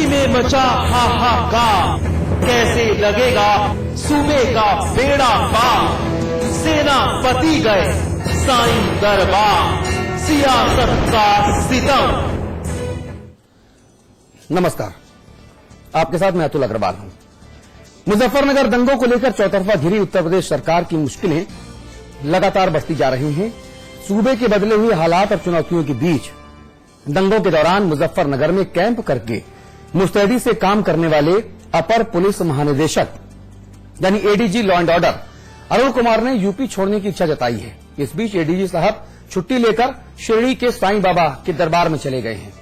UP में मचा हाहाकार, कैसे लगेगा सूबे का बेड़ा पार। सेनापति गए साईं दरबार, सियासत का सितम। नमस्कार, आपके साथ मैं अतुल अग्रवाल हूं। मुजफ्फरनगर दंगों को लेकर चौतरफा घिरी उत्तर प्रदेश सरकार की मुश्किलें लगातार बढ़ती जा रही हैं। सूबे के बदले हुए हालात और चुनौतियों के बीच दंगों के दौरान मुजफ्फरनगर में कैंप करके मुस्तैदी से काम करने वाले अपर पुलिस महानिदेशक यानी ADG law and order Arun Kumar ने यूपी छोड़ने की इच्छा जताई है। इस बीच एडीजी साहब छुट्टी लेकर शिरडी के साईं बाबा के दरबार में चले गए हैं।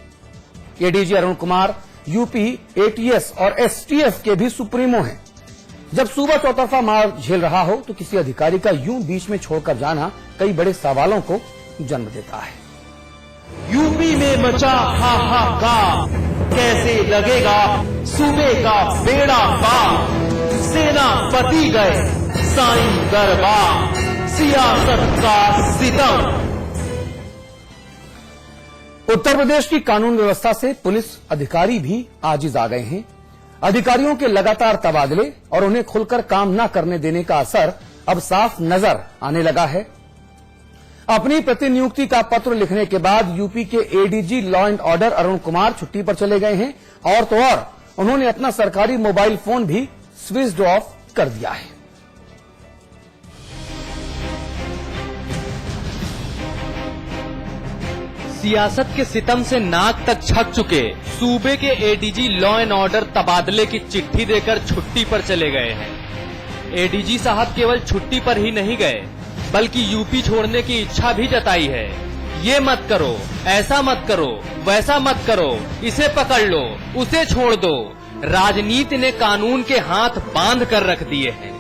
ADG Arun Kumar UP ATS और एसटीएफ के भी सुप्रीमो हैं। जब सूबा चौतरफा मार झेल रहा हो तो किसी अधिकारी का यूं बीच में छोड़कर जाना कई बड़े सवालों को जन्म देता है। यूपी में मचा हाहाकार, कैसे लगेगा सूबे का बेड़ा पार। सेनापति गए साईं दरबार, सियासत का सितम। उत्तर प्रदेश की कानून व्यवस्था से पुलिस अधिकारी भी आजिज आ गए हैं। अधिकारियों के लगातार तबादले और उन्हें खुलकर काम न करने देने का असर अब साफ नजर आने लगा है। अपनी प्रतिनियुक्ति का पत्र लिखने के बाद यूपी के ADG law and order Arun Kumar छुट्टी पर चले गए हैं और तो और उन्होंने अपना सरकारी मोबाइल फोन भी स्विच ऑफ कर दिया है। सियासत के सितम से नाक तक छक चुके सूबे के एडीजी लॉ एंड ऑर्डर तबादले की चिट्ठी देकर छुट्टी पर चले गए हैं। एडीजी साहब केवल छुट्टी पर ही नहीं गए बल्कि यूपी छोड़ने की इच्छा भी जताई है। ये मत करो, ऐसा मत करो, वैसा मत करो, इसे पकड़ लो, उसे छोड़ दो। राजनीति ने कानून के हाथ बांध कर रख दिए हैं।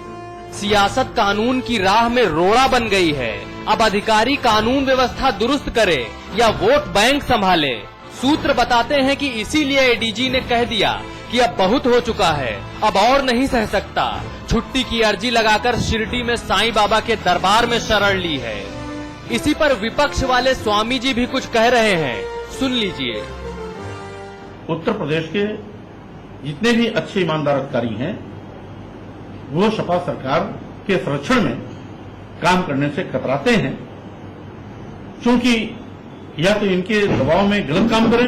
सियासत कानून की राह में रोड़ा बन गई है। अब अधिकारी कानून व्यवस्था दुरुस्त करे या वोट बैंक संभाले। सूत्र बताते हैं कि इसीलिए एडीजी ने कह दिया कि अब बहुत हो चुका है, अब और नहीं सह सकता। छुट्टी की अर्जी लगाकर शिरडी में साईं बाबा के दरबार में शरण ली है। इसी पर विपक्ष वाले स्वामी जी भी कुछ कह रहे हैं, सुन लीजिए। उत्तर प्रदेश के जितने भी अच्छे ईमानदार अधिकारी हैं वो सपा सरकार के संरक्षण में काम करने से कतराते हैं, क्योंकि या तो इनके दबाव में गलत काम करें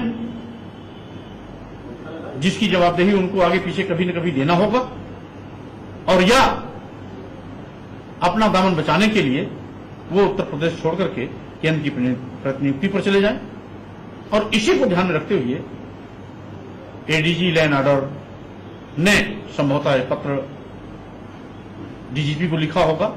जिसकी जवाबदेही उनको आगे पीछे कभी न कभी देना होगा, और या अपना दामन बचाने के लिए वो उत्तर प्रदेश छोड़ करके केंद्र की प्रतिनियुक्ति पर चले जाएं। और इसी को ध्यान में रखते हुए एडीजी लॉ एंड ऑर्डर ने संभवतः पत्र डीजीपी को लिखा होगा।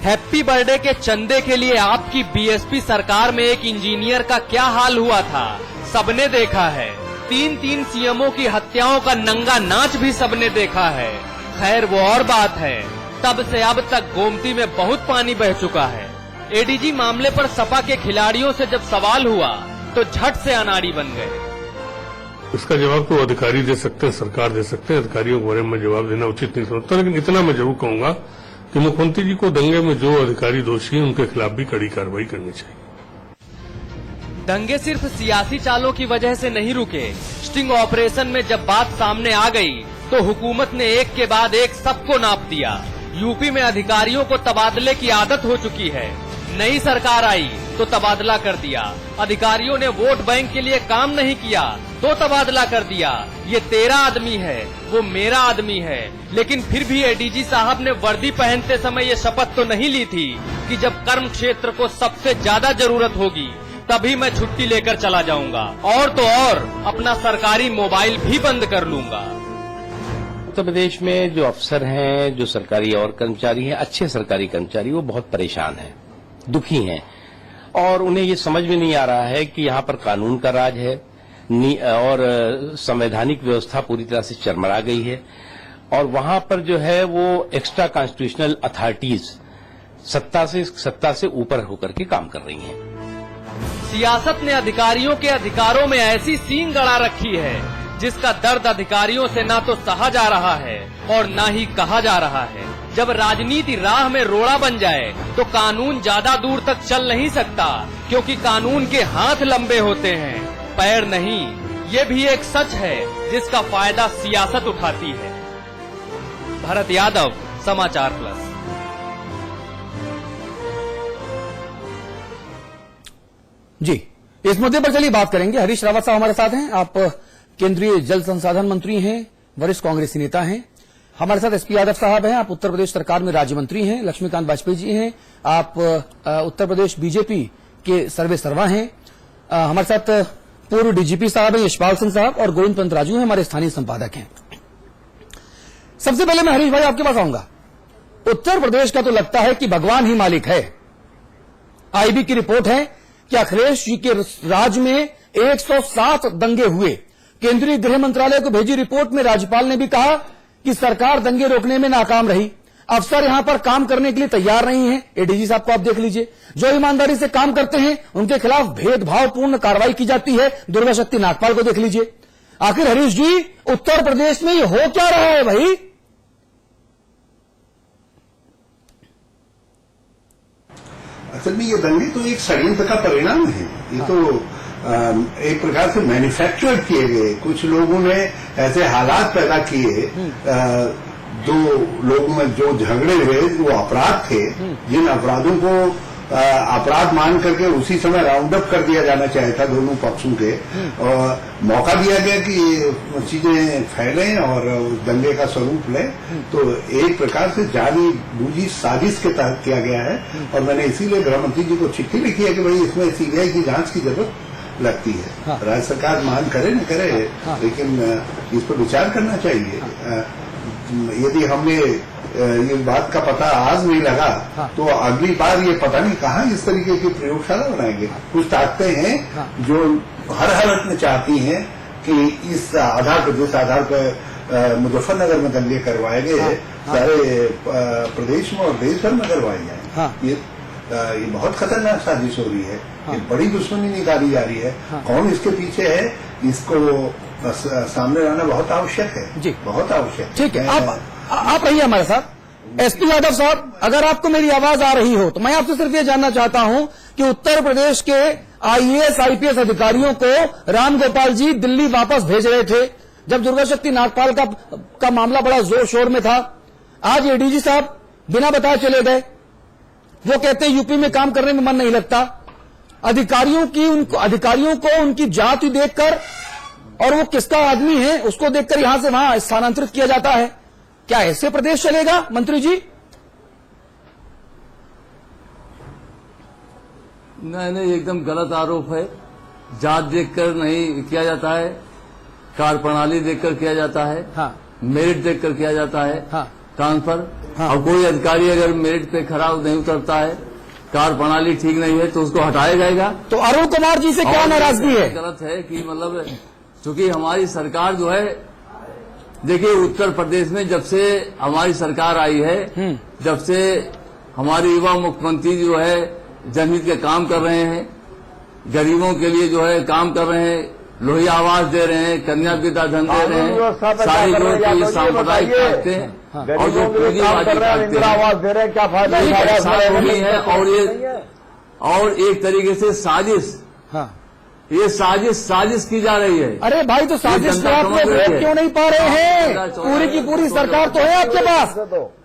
हैप्पी बर्थडे के चंदे के लिए आपकी बीएसपी सरकार में एक इंजीनियर का क्या हाल हुआ था सबने देखा है। 3 सीएमओ की हत्याओं का नंगा नाच भी सबने देखा है। खैर वो और बात है, तब से अब तक गोमती में बहुत पानी बह चुका है। एडीजी मामले पर सपा के खिलाड़ियों से जब सवाल हुआ तो झट से अनाड़ी बन गए। इसका जवाब तो अधिकारी दे सकते हैं, सरकार दे सकते हैं। अधिकारियों के बारे में जवाब देना उचित नहीं समझता, लेकिन इतना मैं जरूर कहूंगा कि मुख्यमंत्री जी को दंगे में जो अधिकारी दोषी हैं उनके खिलाफ भी कड़ी कार्रवाई करनी चाहिए। दंगे सिर्फ सियासी चालों की वजह से नहीं रुके। स्टिंग ऑपरेशन में जब बात सामने आ गई तो हुकूमत ने एक के बाद एक सबको नाप दिया। यूपी में अधिकारियों को तबादले की आदत हो चुकी है। नई सरकार आई तो तबादला कर दिया। अधिकारियों ने वोट बैंक के लिए काम नहीं किया तो तबादला कर दिया। ये तेरा आदमी है, वो मेरा आदमी है। लेकिन फिर भी एडीजी साहब ने वर्दी पहनते समय ये शपथ तो नहीं ली थी कि जब कर्म क्षेत्र को सबसे ज्यादा जरूरत होगी तभी मैं छुट्टी लेकर चला जाऊंगा, और तो और अपना सरकारी मोबाइल भी बंद कर लूंगा। उत्तर प्रदेश में जो अफसर हैं, जो सरकारी और कर्मचारी हैं, अच्छे सरकारी कर्मचारी, वो बहुत परेशान हैं, दुखी हैं, और उन्हें ये समझ में नहीं आ रहा है कि यहाँ पर कानून का राज है और संवैधानिक व्यवस्था पूरी तरह से चरमरा गई है, और वहां पर जो है वो एक्स्ट्रा कॉन्स्टिट्यूशनल अथॉरिटीज सत्ता से ऊपर होकर के काम कर रही हैं। सियासत ने अधिकारियों के अधिकारों में ऐसी सींग गड़ा रखी है जिसका दर्द अधिकारियों से ना तो सहा जा रहा है और ना ही कहा जा रहा है। जब राजनीति राह में रोड़ा बन जाए तो कानून ज्यादा दूर तक चल नहीं सकता, क्योंकि कानून के हाथ लंबे होते हैं, पैर नहीं। ये भी एक सच है जिसका फायदा सियासत उठाती है। भरत यादव, समाचार प्लस। जी, इस मुद्दे पर चलिए बात करेंगे। हरीश रावत साहब हमारे साथ हैं। आप केंद्रीय जल संसाधन मंत्री हैं, वरिष्ठ कांग्रेसी नेता हैं। हमारे साथ एसपी यादव साहब हैं, आप उत्तर प्रदेश सरकार में राज्य मंत्री हैं। लक्ष्मीकांत वाजपेयी जी हैं, आप उत्तर प्रदेश बीजेपी के सर्वे सर्वा हैं। हमारे साथ पूर्व डीजीपी साहब हैं यशपाल सिंह साहब, और गोविंद पंत राजू हैं, हमारे स्थानीय संपादक हैं। सबसे पहले मैं हरीश भाई आपके पास आऊंगा। उत्तर प्रदेश का तो लगता है कि भगवान ही मालिक है। आईबी की रिपोर्ट है कि अखिलेश जी के राज में 107 दंगे हुए। केंद्रीय गृह मंत्रालय को भेजी रिपोर्ट में राज्यपाल ने भी कहा कि सरकार दंगे रोकने में नाकाम रही। अफसर यहां पर काम करने के लिए तैयार नहीं है। एडीजी साहब को आप देख लीजिए, जो ईमानदारी से काम करते हैं उनके खिलाफ भेदभावपूर्ण कार्रवाई की जाती है। दुर्गा शक्ति नागपाल को देख लीजिए। आखिर हरीश जी, उत्तर प्रदेश में ये हो क्या रहा है भाई? असल में ये दंगे तो एक षड्यंत्र का परिणाम है। ये तो एक प्रकार से मैन्युफैक्चर किए गए, कुछ लोगों ने ऐसे हालात पैदा किए, जो लोगों में जो झगड़े हुए, वो अपराध थे, जिन अपराधों को अपराध मान करके उसी समय राउंड अप कर दिया जाना चाहिए था दोनों पक्षों के, और मौका दिया गया कि ये चीजें फैलें और दंगे का स्वरूप लें। तो एक प्रकार से जानी बूझी साजिश के तहत किया गया है। और मैंने इसीलिए गृहमंत्री जी को चिट्ठी लिखी है कि भाई इसमें सीबीआई की जांच की जरूरत लगती है। राज्य सरकार मान करे न करे, लेकिन इस पर विचार करना चाहिए। यदि हमने ये बात का पता आज नहीं लगा, तो अगली बार ये पता नहीं कहाँ इस तरीके की प्रयोगशाला बनाएंगे। कुछ ताकतें हैं जो हर हालत में चाहती हैं कि इस आधार पर, जिस आधार पर मुजफ्फरनगर में दंगे करवाए गए, सारे प्रदेश में और देश भर में करवाए जाए। ये बहुत खतरनाक साजिश हो रही है। ये बड़ी दुश्मनी निकाली जा रही है। कौन इसके पीछे है, इसको सामने लाना बहुत आवश्यक है जी, बहुत आवश्यक है। ठीक है, आप रहिए हमारे साथ। एसपी यादव साहब, अगर आपको मेरी आवाज आ रही हो तो मैं आपसे सिर्फ ये जानना चाहता हूं कि उत्तर प्रदेश के आईएएस आईपीएस अधिकारियों को राम गोपाल जी दिल्ली वापस भेज रहे थे जब दुर्गा शक्ति नागपाल का मामला बड़ा जोर शोर में था। आज एडीजी साहब बिना बताए चले गए। वो कहते हैं यूपी में काम करने में मन नहीं लगता। अधिकारियों को उनकी जाति देखकर और वो किसका आदमी है उसको देखकर यहां से वहां स्थानांतरित किया जाता है। क्या ऐसे प्रदेश चलेगा मंत्री जी? नहीं, एकदम गलत आरोप है। जात देखकर नहीं किया जाता है, कार्य प्रणाली देखकर किया जाता है, मेरिट देखकर किया जाता है ट्रांसफर। और कोई अधिकारी अगर मेरिट पे खराब नहीं उतरता है, कार्य प्रणाली ठीक नहीं है, तो उसको हटाया जाएगा। तो अरुण कुमार जी से क्या नाराजगी है? गलत है कि मतलब चूंकि हमारी सरकार जो है, देखिए उत्तर प्रदेश में जब से हमारी सरकार आई है, जब से हमारे युवा मुख्यमंत्री जो है जनहित के काम कर रहे हैं, गरीबों के लिए जो है काम कर रहे हैं, लोही आवास दे रहे हैं, कन्या विदा धन दे रहे हैं, सारी जो सांप्रदायिक काटते हैं और जो पूंजीवादी काटते हैं, क्या फायदा है। और एक तरीके से साजिश, ये साजिश की जा रही है। अरे भाई, तो साजिश में आप लोग रोक क्यों नहीं पा रहे हैं? पूरी की पूरी सरकार तो है आपके पास।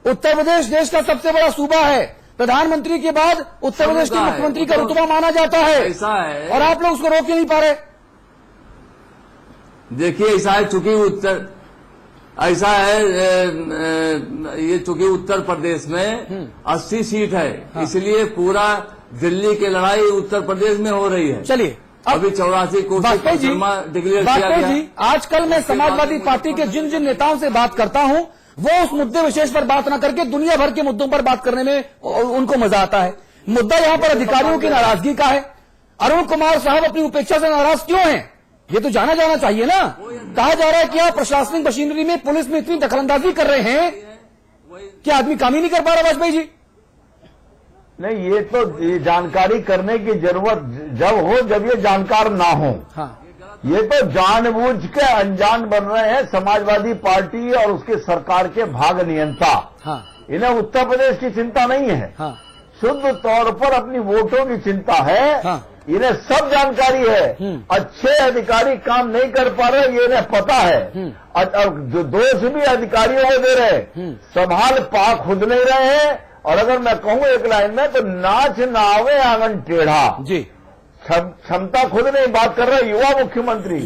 उत्तर प्रदेश देश का सबसे बड़ा सूबा है। प्रधानमंत्री के बाद उत्तर प्रदेश के मुख्यमंत्री का रुतबा माना जाता है। ऐसा है, और आप लोग उसको रोक क्यों नहीं पा रहे? देखिए ऐसा है, चूंकि ये चूंकि उत्तर प्रदेश में 80 सीट है, इसलिए पूरा दिल्ली की लड़ाई उत्तर प्रदेश में हो रही है। चलिए, अभी 84 को डिक्लेयर किया गया। आजकल मैं समाजवादी पार्टी के जिन जिन नेताओं से बात करता हूं, वो उस मुद्दे विशेष पर बात न करके दुनिया भर के मुद्दों पर बात करने में उनको मजा आता है। मुद्दा यहां पर अधिकारियों की नाराजगी का है। अरुण कुमार साहब अपनी उपेक्षा से नाराज क्यों हैं? ये तो जाना चाहिए ना। कहा जा रहा है कि आप प्रशासनिक मशीनरी में, पुलिस में इतनी दखलंदाजी कर रहे हैं कि आदमी काम ही नहीं कर पा रहा। वाजपेयी जी, नहीं, ये तो ये जानकारी करने की जरूरत जब हो, जब ये जानकार ना हो। ये तो जानबूझ के अनजान बन रहे हैं समाजवादी पार्टी और उसकी सरकार के भाग नियंता। इन्हें उत्तर प्रदेश की चिंता नहीं है, शुद्ध तौर पर अपनी वोटों की चिंता है इन्हें सब जानकारी है। अच्छे अधिकारी काम नहीं कर पा रहे, ये इन्हें पता है। और जो दोष भी अधिकारियों को दे रहे, संभाल पा खुद नहीं रहे हैं। और अगर मैं कहूं एक लाइन में, तो नाच ना आवे आंगन टेढ़ा जी। क्षमता खुद नहीं बात कर रहे युवा मुख्यमंत्री।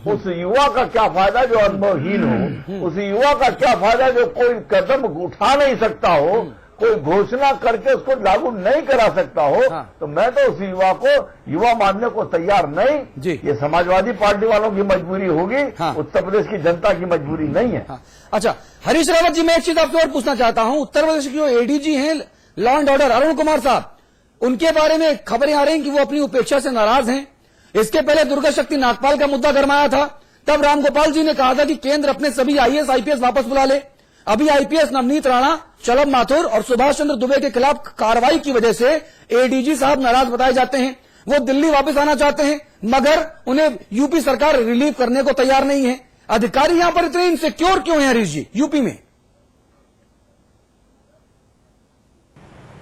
उस युवा का क्या फायदा जो अनुभवहीन हो, उस युवा का क्या फायदा जो कोई कदम उठा नहीं सकता हो, कोई घोषणा करके उसको लागू नहीं करा सकता हो। तो मैं तो उस युवा को युवा मानने को तैयार नहीं जी। ये समाजवादी पार्टी वालों की मजबूरी होगी, उत्तर प्रदेश की जनता की मजबूरी नहीं है। अच्छा हरीश रावत जी, मैं एक चीज आपसे और पूछना चाहता हूं। उत्तर प्रदेश के जो एडीजी हैं law and order, Arun Kumar साहब, उनके बारे में खबरें आ रही हैं कि वो अपनी उपेक्षा से नाराज हैं। इसके पहले दुर्गा शक्ति नागपाल का मुद्दा गरमाया था, तब रामगोपाल जी ने कहा था कि केंद्र अपने सभी आईएएस आईपीएस वापस बुला ले। अभी आईपीएस नवनीत राणा, शलभ माथुर और सुभाष चंद्र दुबे के खिलाफ कार्रवाई की वजह से एडीजी साहब नाराज बताए जाते हैं। वो दिल्ली वापस आना चाहते हैं, मगर उन्हें यूपी सरकार रिलीव करने को तैयार नहीं है। अधिकारी यहां पर इतने इनसिक्योर क्यों हैं हरीश जी यूपी में?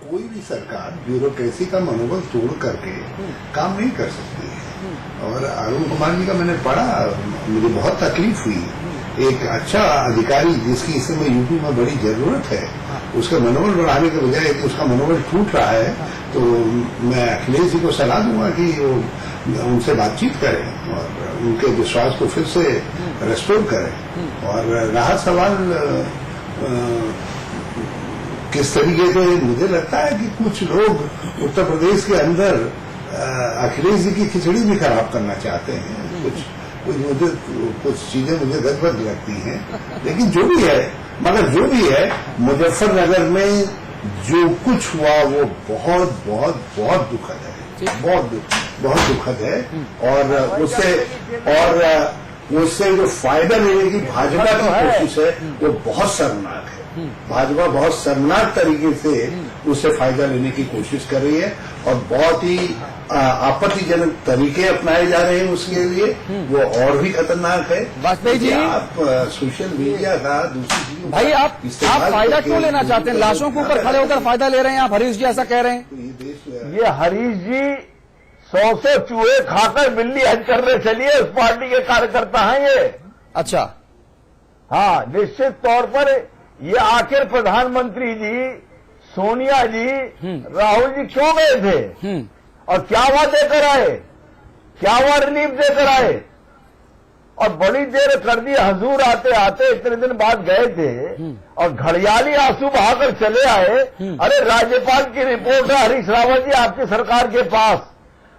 कोई भी सरकार ब्यूरोक्रेसी का मनोबल तोड़ करके काम नहीं कर सकती है। और अरुण कुमार जी का मैंने पढ़ा, मुझे बहुत तकलीफ हुई। एक अच्छा अधिकारी जिसकी इस समय यूपी में बड़ी जरूरत है, उसका मनोबल बढ़ाने के बजाय कि उसका मनोबल टूट रहा है, तो मैं अखिलेश जी को सलाह दूंगा कि वो उनसे बातचीत करें और उनके विश्वास को फिर से रेस्टोर करें। और रहा सवाल किस तरीके से, मुझे लगता है कि कुछ लोग उत्तर प्रदेश के अंदर अखिलेश जी की खिचड़ी भी खराब करना चाहते हैं। कुछ चीजें मुझे गड़बड़ लगती हैं, लेकिन जो भी है, मगर जो भी है, मुजफ्फरनगर में जो कुछ हुआ वो बहुत बहुत बहुत दुखद है, बहुत दुखद है। और उससे जो फायदा लेने की भाजपा की कोशिश है वो बहुत शर्मनाक है। भाजपा बहुत शर्मनाक तरीके से उससे फायदा लेने की कोशिश कर रही है और बहुत ही आपत्तिजनक तरीके अपनाए जा रहे हैं उसके लिए, वो और भी खतरनाक है। वाजपेयी जी, आप सोशल मीडिया का दूसरी चीजों भाई आप फायदा क्यों लेना चाहते हैं? लाशों के ऊपर खड़े होकर फायदा ले रहे हैं आप, हरीश जी ऐसा कह रहे हैं। ये हरीश जी 100 चूहे खाकर बिल्ली हज करने चलिए, उस पार्टी के कार्यकर्ता हैं ये। अच्छा, हाँ, निश्चित तौर पर ये आखिर प्रधानमंत्री जी, सोनिया जी, राहुल जी क्यों गए थे और क्या वहां देकर आए, क्या वहां रिलीफ देकर आए? और बड़ी देर कर दी, हजूर आते आते इतने दिन बाद गए थे और घड़ियाली आंसू बहाकर चले आए। अरे राज्यपाल की रिपोर्ट है हरीश रावत जी आपकी सरकार के पास,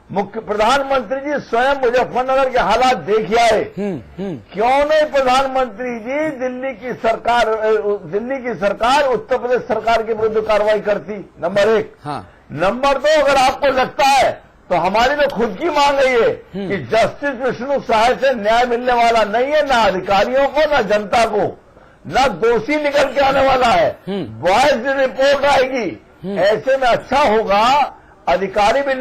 मुख्य प्रधानमंत्री जी स्वयं मुजफ्फरनगर के हालात देख आए। क्यों नहीं प्रधानमंत्री जी दिल्ली की सरकार उत्तर प्रदेश सरकार के विरुद्ध कार्रवाई करती? नंबर 1। नंबर 2, अगर आपको लगता है तो हमारी तो खुद की मांग है कि जस्टिस विष्णु सहाय से न्याय मिलने वाला नहीं है, ना अधिकारियों को, ना जनता को, ना दोषी निकल के आने वाला है। वॉइस रिपोर्ट आएगी। ऐसे में अच्छा होगा अधिकारी भी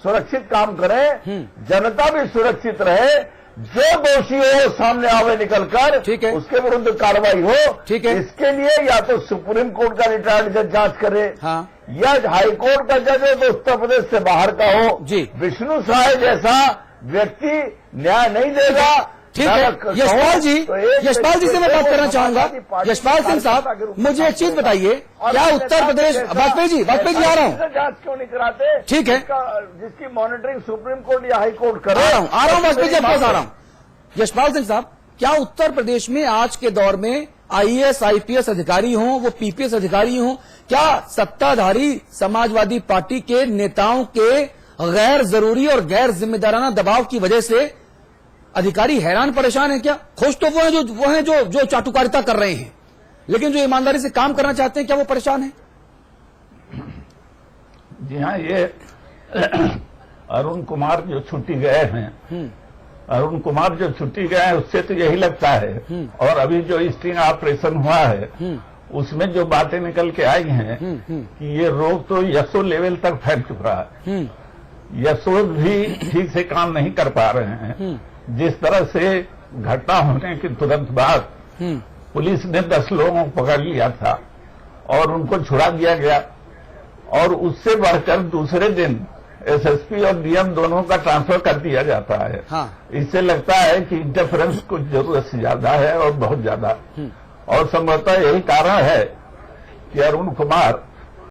सुरक्षित काम करें, जनता भी सुरक्षित रहे, जो दोषी हो सामने आवे निकलकर, ठीक है, उसके विरुद्ध कार्रवाई हो। ठीक है, इसके लिए या तो सुप्रीम कोर्ट का रिटायर्ड जज जांच करे, या हाई कोर्ट का जज हो तो उत्तर प्रदेश से बाहर का हो जी। विष्णु सहाय जैसा व्यक्ति न्याय नहीं देगा। ठीक है, यशपाल जी से मैं बात करना चाहूंगा। यशपाल सिंह साहब, मुझे एक चीज बताइए, क्या उत्तर प्रदेश, वाजपेयी जी आ रहा हूँ, जांच क्यों नहीं कराते? ठीक है, जिसकी मॉनिटरिंग सुप्रीम कोर्ट या हाई कोर्ट करे। आ रहा हूँ वाजपेयी जी, आपके पास आ रहा हूँ। यशपाल सिंह साहब, क्या उत्तर प्रदेश में आज के दौर में आईएएस आईपीएस अधिकारी हों, वो पीपीएस अधिकारी हों, क्या सत्ताधारी समाजवादी पार्टी के नेताओं के गैर जरूरी और गैर जिम्मेदाराना दबाव की वजह से अधिकारी हैरान परेशान है? क्या खुश तो वो हैं जो चाटुकारिता कर रहे हैं, लेकिन जो ईमानदारी से काम करना चाहते हैं, क्या वो परेशान है? जी हाँ, ये अरुण कुमार जो छुट्टी गए हैं, अरुण कुमार जो छुट्टी गए हैं, उससे तो यही लगता है। और अभी जो स्टिंग ऑपरेशन हुआ है उसमें जो बातें निकल के आई हैं कि ये रोग तो यशो लेवल तक फैल चुका है, यशो भी ठीक से काम नहीं कर पा रहे हैं। जिस तरह से घटना होने के तुरंत बाद पुलिस ने 10 लोगों को पकड़ लिया था और उनको छुड़ा दिया गया, और उससे बढ़कर दूसरे दिन एसएसपी और डीएम दोनों का ट्रांसफर कर दिया जाता है। हाँ। इससे लगता है कि इंटरफेरेंस कुछ जरूरत से ज्यादा है और बहुत ज्यादा, और संभवतः यही कारण है कि अरुण कुमार